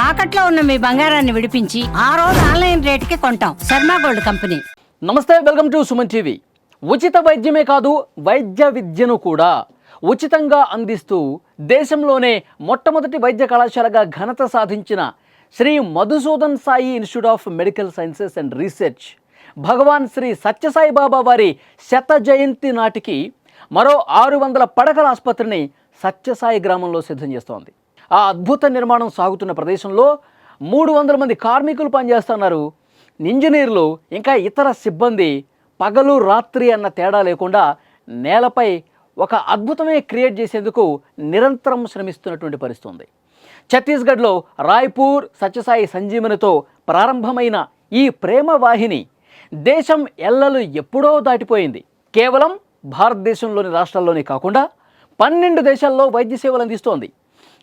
తాకట్లో ఉన్న మీ బంగారాన్ని విడిపించి ఆ రోజు ఆన్లైన్ రేటుకి కొంటాం. Sharma gold company. నమస్తే, వెల్కమ్ టు సుమన్ టీవీ. ఉచిత వైద్యమే కాదు, వైద్య విద్యను కూడా ఉచితంగా అందిస్తూ దేశంలోనే మొట్టమొదటి వైద్య కళాశాలగా ఘనత సాధించిన Sri Madhusudan Sai institute of medical sciences and research Bhagawan Sri Sathya Sai Baba వారి శత జయంతి నాటికి మరో 600 పడకల ఆసుపత్రిని సత్యసాయి గ్రామంలో సిద్ధం చేస్తోంది. ఆ అద్భుత నిర్మాణం సాగుతున్న ప్రదేశంలో 300 మంది కార్మికులు పనిచేస్తున్నారు. ఇంజనీర్లు ఇంకా ఇతర సిబ్బంది పగలు రాత్రి అన్న తేడా లేకుండా నేలపై ఒక అద్భుతమే క్రియేట్ చేసేందుకు నిరంతరం శ్రమిస్తున్నటువంటి పరిస్థితి ఉంది. ఛత్తీస్గఢ్లో రాయ్పూర్ సత్యసాయి సంజీవనితో ప్రారంభమైన ఈ ప్రేమ వాహిని దేశం ఎల్లలు ఎప్పుడో దాటిపోయింది. కేవలం భారతదేశంలోని రాష్ట్రాల్లోనే కాకుండా 12 దేశాల్లో వైద్య సేవలు అందిస్తోంది.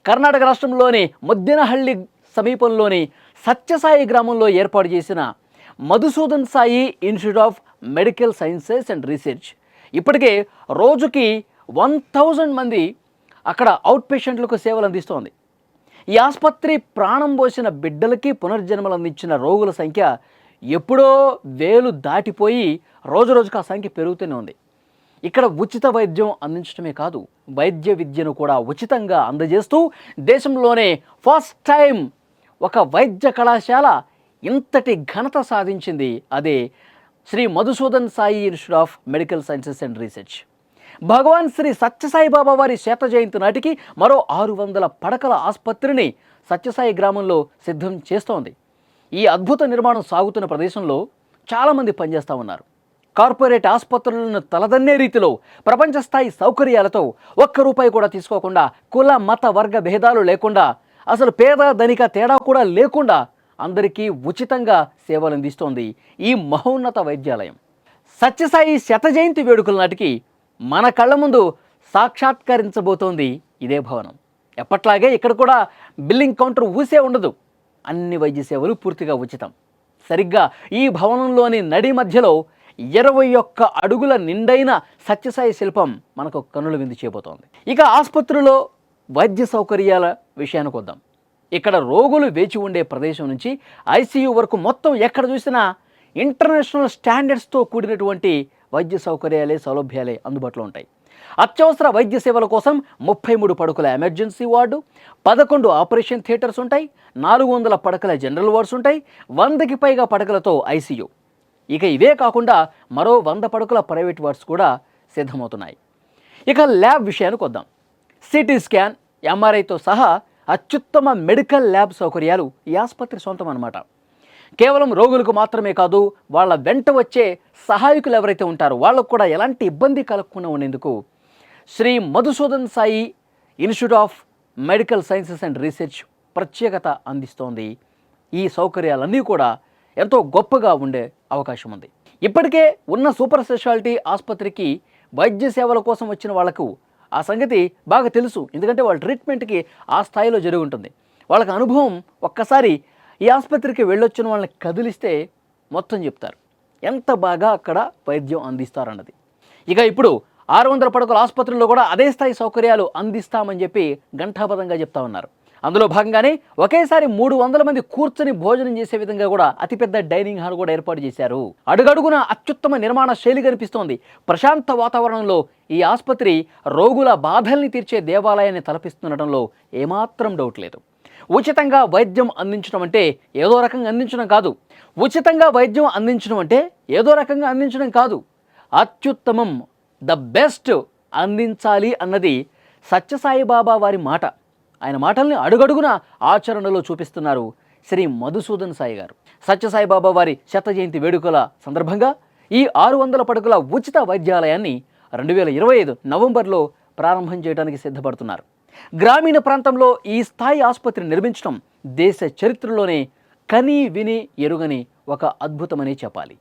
కర్ణాటక రాష్ట్రంలోని ముద్దినహళ్లి సమీపంలోని సత్యసాయి గ్రామంలో ఏర్పాటు చేసిన Madhusudan Sai institute of medical sciences and research ఇప్పటికే రోజుకి 1000 మంది అక్కడ అవుట్ పేషెంట్లకు సేవలు అందిస్తోంది. ఈ ఆసుపత్రి ప్రాణం పోసిన బిడ్డలకి పునర్జన్మలు అందించిన రోగుల సంఖ్య ఎప్పుడో 1000 దాటిపోయి రోజురోజుకు ఆ సంఖ్య పెరుగుతూనే ఉంది. ఇక్కడ ఉచిత వైద్యం అందించడమే కాదు, వైద్య విద్యను కూడా ఉచితంగా అందజేస్తూ దేశంలోనే ఫస్ట్ టైం ఒక వైద్య కళాశాల ఇంతటి ఘనత సాధించింది. అదే Sri Madhusudan Sai institute of medical sciences and research. Bhagawan Sri Sathya Sai Baba వారి శత జయంతి నాటికి మరో 600 పడకల ఆసుపత్రిని సత్యసాయి గ్రామంలో సిద్ధం చేస్తోంది. ఈ అద్భుత నిర్మాణం సాగుతున్న ప్రదేశంలో చాలామంది పనిచేస్తూ ఉన్నారు. కార్పొరేట్ ఆసుపత్రులను తలదన్నే రీతిలో ప్రపంచ స్థాయి సౌకర్యాలతో ₹1 కూడా తీసుకోకుండా, కుల మత వర్గ భేదాలు లేకుండా, అసలు పేద ధనిక తేడా కూడా లేకుండా అందరికీ ఉచితంగా సేవలు అందిస్తోంది ఈ మహోన్నత వైద్యాలయం. సత్యసాయి శత జయంతి వేడుకల నాటికి మన కళ్ళ ముందు సాక్షాత్కరించబోతోంది ఇదే భవనం. ఎప్పట్లాగే ఇక్కడ కూడా బిల్లింగ్ కౌంటర్ ఊసే ఉండదు. అన్ని వైద్య సేవలు పూర్తిగా ఉచితం. సరిగ్గా ఈ భవనంలోని నడి మధ్యలో 21 అడుగుల నిండైన సత్యసాయి శిల్పం మనకు కన్నుల విందు చేయబోతోంది. ఇక ఆసుపత్రిలో వైద్య సౌకర్యాల విషయానికి వద్దాం. ఇక్కడ రోగులు వేచి ఉండే ప్రదేశం నుంచి ఐసీయూ వరకు మొత్తం ఎక్కడ చూసినా ఇంటర్నేషనల్ స్టాండర్డ్స్తో కూడినటువంటి వైద్య సౌకర్యాలే, సౌలభ్యాలే అందుబాటులో ఉంటాయి. అత్యవసర వైద్య సేవల కోసం 33 పడకల ఎమర్జెన్సీ వార్డు, 11 ఆపరేషన్ థియేటర్స్ ఉంటాయి, 400 పడకల జనరల్ వార్డ్స్ ఉంటాయి, 100కి పైగా పడకలతో ఐసీయూ. ఇక ఇవే కాకుండా మరో 100 పడకల ప్రైవేట్ వార్డ్స్ కూడా సిద్ధమవుతున్నాయి. ఇక ల్యాబ్ విషయానికి వద్దాం. సిటీ స్కాన్, ఎంఆర్ఐతో సహా అత్యుత్తమ మెడికల్ ల్యాబ్ సౌకర్యాలు ఈ ఆసుపత్రి సొంతం అన్నమాట. కేవలం రోగులకు మాత్రమే కాదు, వాళ్ళ వెంట వచ్చే సహాయకులు ఎవరైతే ఉంటారో వాళ్ళకు కూడా ఎలాంటి ఇబ్బంది కలగకుండా ఉండేందుకు Shri Madhusudan Sai institute of medical sciences and research ప్రత్యేకత అందిస్తోంది. ఈ సౌకర్యాలన్నీ కూడా ఎంతో గొప్పగా ఉండే అవకాశం ఉంది. ఇప్పటికే ఉన్న సూపర్ స్పెషాలిటీ ఆసుపత్రికి వైద్య సేవల కోసం వచ్చిన వాళ్లకు ఆ సంగతి బాగా తెలుసు. ఎందుకంటే వాళ్ళ ట్రీట్మెంట్కి ఆ స్థాయిలో జరిగి ఉంటుంది. వాళ్ళకి అనుభవం. ఒక్కసారి ఈ ఆసుపత్రికి వెళ్ళొచ్చిన వాళ్ళని కదిలిస్తే మొత్తం చెప్తారు ఎంత బాగా అక్కడ వైద్యం అందిస్తారన్నది. ఇక ఇప్పుడు 600 పడకల ఆసుపత్రుల్లో కూడా అదే స్థాయి సౌకర్యాలు అందిస్తామని చెప్పి ఘంటాపథంగా చెప్తా ఉన్నారు. అందులో భాగంగానే ఒకేసారి 300 మంది కూర్చొని భోజనం చేసే విధంగా కూడా అతిపెద్ద డైనింగ్ హాల్ కూడా ఏర్పాటు చేశారు. అడుగడుగున అత్యుత్తమ నిర్మాణ శైలి కనిపిస్తోంది. ప్రశాంత వాతావరణంలో ఈ ఆసుపత్రి రోగుల బాధల్ని తీర్చే దేవాలయాన్ని తలపిస్తుండటంలో ఏమాత్రం డౌట్ లేదు. ఉచితంగా వైద్యం అందించడం అంటే ఏదో రకంగా అందించడం కాదు. ఉచితంగా వైద్యం అందించడం అంటే ఏదో రకంగా అందించడం కాదు. అత్యుత్తమం, ద బెస్ట్ అందించాలి అన్నది సత్యసాయి బాబా వారి మాట. ఆయన మాటల్ని అడుగడుగున ఆచరణలో చూపిస్తున్నారు శ్రీ మధుసూదన్ సాయి గారు. సత్యసాయి బాబా వారి శత జయంతి వేడుకల సందర్భంగా ఈ 600 పడకల ఉచిత వైద్యాలయాన్ని 2025 నవంబర్లో ప్రారంభం చేయడానికి సిద్ధపడుతున్నారు. గ్రామీణ ప్రాంతంలో ఈ స్థాయి ఆసుపత్రి నిర్మించడం దేశ చరిత్రలోనే కని విని ఎరుగని ఒక అద్భుతమని చెప్పాలి.